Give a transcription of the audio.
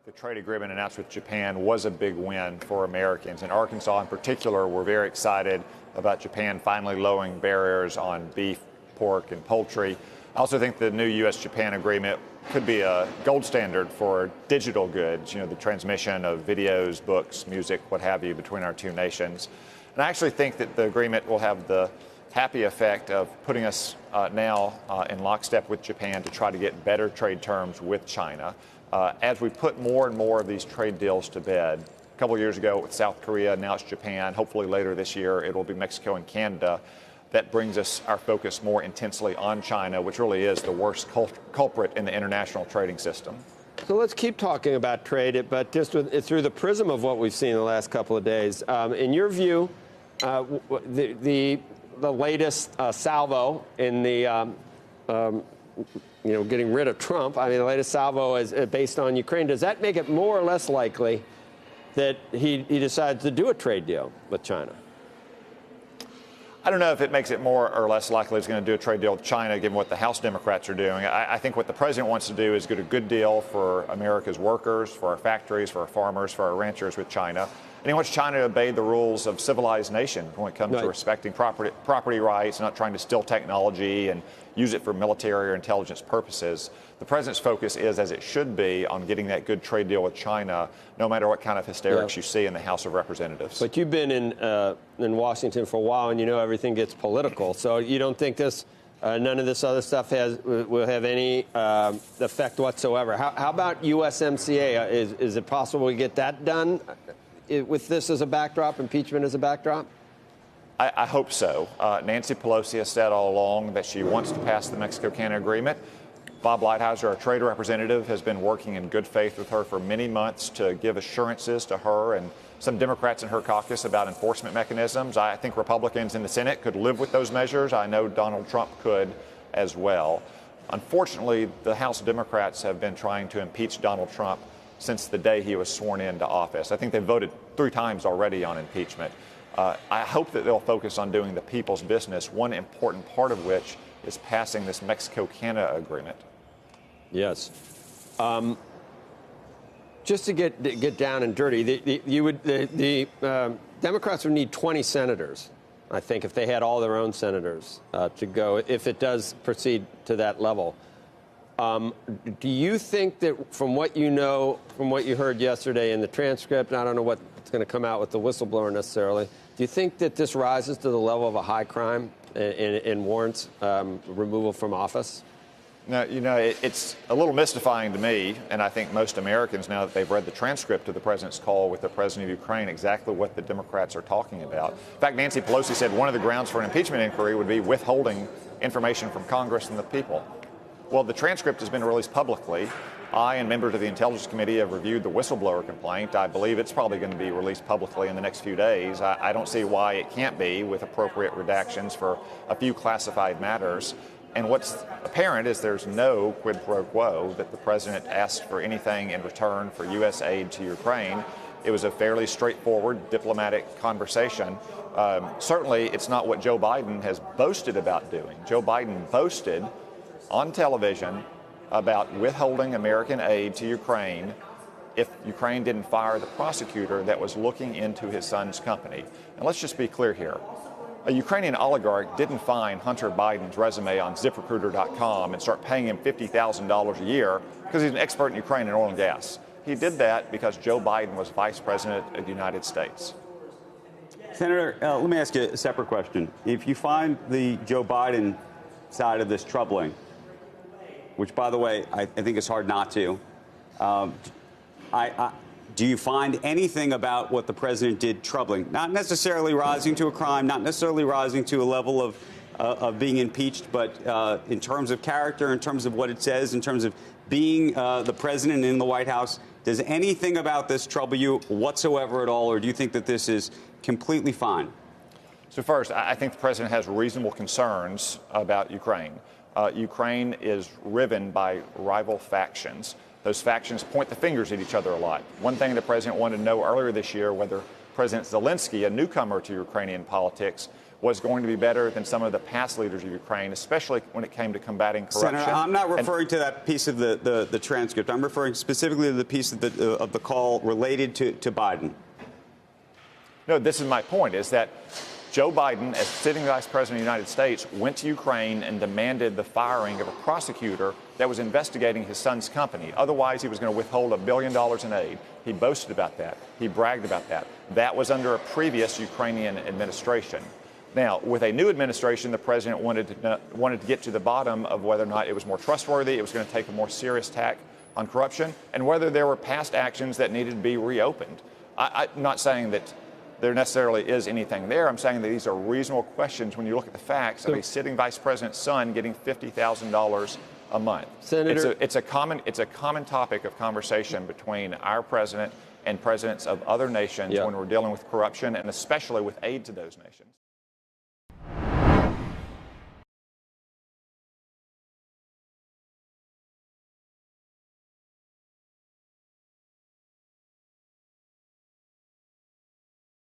The trade agreement announced with Japan was a big win for Americans. In Arkansas in particular, we're very excited about Japan finally lowering barriers on beef, pork, and poultry. I also think the new U.S. Japan agreement could be a gold standard for digital goods, the transmission of videos, books, music, what have you, between our two nations. And I actually think that the agreement will have the happy effect of putting us now in lockstep with Japan to try to get better trade terms with China. As we put more and more of these trade deals to bed, a couple of years ago with South Korea, now it's Japan, hopefully later this year it will be Mexico and Canada. That brings us our focus more intensely on China, which really is the worst culprit in the international trading system. So let's keep talking about trade, but just through the prism of what we've seen in the last couple of days. In your view, the latest salvo in the getting rid of Trump, the latest salvo is based on Ukraine. Does that make it more or less likely that he decides to do a trade deal with China? I don't know if it makes it more or less likely he's going to do a trade deal with China, given what the House Democrats are doing. I think what the president wants to do is get a good deal for America's workers, for our factories, for our farmers, for our ranchers with China. And he wants China to obey the rules of civilized nation when it comes to respecting property rights, not trying to steal technology and use it for military or intelligence purposes. The president's focus is, as it should be, on getting that good trade deal with China, no matter what kind of hysterics you see in the House of Representatives. But you've been in Washington for a while, and everything gets political. So you don't think none of this other stuff will have any effect whatsoever? How about USMCA? Is it possible to get that done with this as a backdrop, impeachment as a backdrop? I hope so. Nancy Pelosi has said all along that she wants to pass the Mexico-Canada agreement. Bob Lighthizer, our trade representative, has been working in good faith with her for many months to give assurances to her and some Democrats in her caucus about enforcement mechanisms. I think Republicans in the Senate could live with those measures. I know Donald Trump could as well. Unfortunately, the House Democrats have been trying to impeach Donald Trump since the day he was sworn into office. I think they voted 3 times already on impeachment. I hope that they'll focus on doing the people's business, one important part of which is passing this Mexico-Canada agreement. Yes. Just to get down and dirty, the Democrats would need 20 senators, I think, if they had all their own senators to go, if it does proceed to that level. Do you think that from what you know, from what you heard yesterday in the transcript, and I don't know what's going to come out with the whistleblower necessarily, do you think that this rises to the level of a high crime and warrants removal from office? No, it's a little mystifying to me, and I think most Americans, now that they've read the transcript of the president's call with the president of Ukraine, exactly what the Democrats are talking about. In fact, Nancy Pelosi said one of the grounds for an impeachment inquiry would be withholding information from Congress and the people. Well, the transcript has been released publicly. I and members of the Intelligence Committee have reviewed the whistleblower complaint. I believe it's probably going to be released publicly in the next few days. I don't see why it can't be, with appropriate redactions for a few classified matters. And what's apparent is there's no quid pro quo, that the president asked for anything in return for U.S. aid to Ukraine. It was a fairly straightforward diplomatic conversation. Certainly, it's not what Joe Biden has boasted about doing. Joe Biden boasted on television about withholding American aid to Ukraine if Ukraine didn't fire the prosecutor that was looking into his son's company. And let's just be clear here. A Ukrainian oligarch didn't find Hunter Biden's resume on ZipRecruiter.com and start paying him $50,000 a year because he's an expert in Ukraine and oil and gas. He did that because Joe Biden was vice president of the United States. Senator, let me ask you a separate question. If you find the Joe Biden side of this troubling, which, by the way, I think is hard not to, do you find anything about what the president did troubling? Not necessarily rising to a crime, not necessarily rising to a level of being impeached, but in terms of character, in terms of what it says, in terms of being the president in the White House, does anything about this trouble you whatsoever at all, or do you think that this is completely fine? So first, I think the president has reasonable concerns about Ukraine. Ukraine is riven by rival factions. Those factions point the fingers at each other a lot. One thing the president wanted to know earlier this year, whether President Zelensky, a newcomer to Ukrainian politics, was going to be better than some of the past leaders of Ukraine, especially when it came to combating corruption. Senator, I'm not referring to that piece of the transcript. I'm referring specifically to the piece of the call related to Biden. No, this is my point, is that Joe Biden, as sitting vice president of the United States, went to Ukraine and demanded the firing of a prosecutor that was investigating his son's company. Otherwise, he was going to withhold $1 billion in aid. He boasted about that. He bragged about that. That was under a previous Ukrainian administration. Now, with a new administration, the president wanted to get to the bottom of whether or not it was more trustworthy, it was going to take a more serious tack on corruption, and whether there were past actions that needed to be reopened. I'm not saying that there necessarily is anything there. I'm saying that these are reasonable questions when you look at the facts of a sitting vice president's son getting $50,000 a month. Senator, it's a common topic of conversation between our president and presidents of other nations when we're dealing with corruption, and especially with aid to those nations.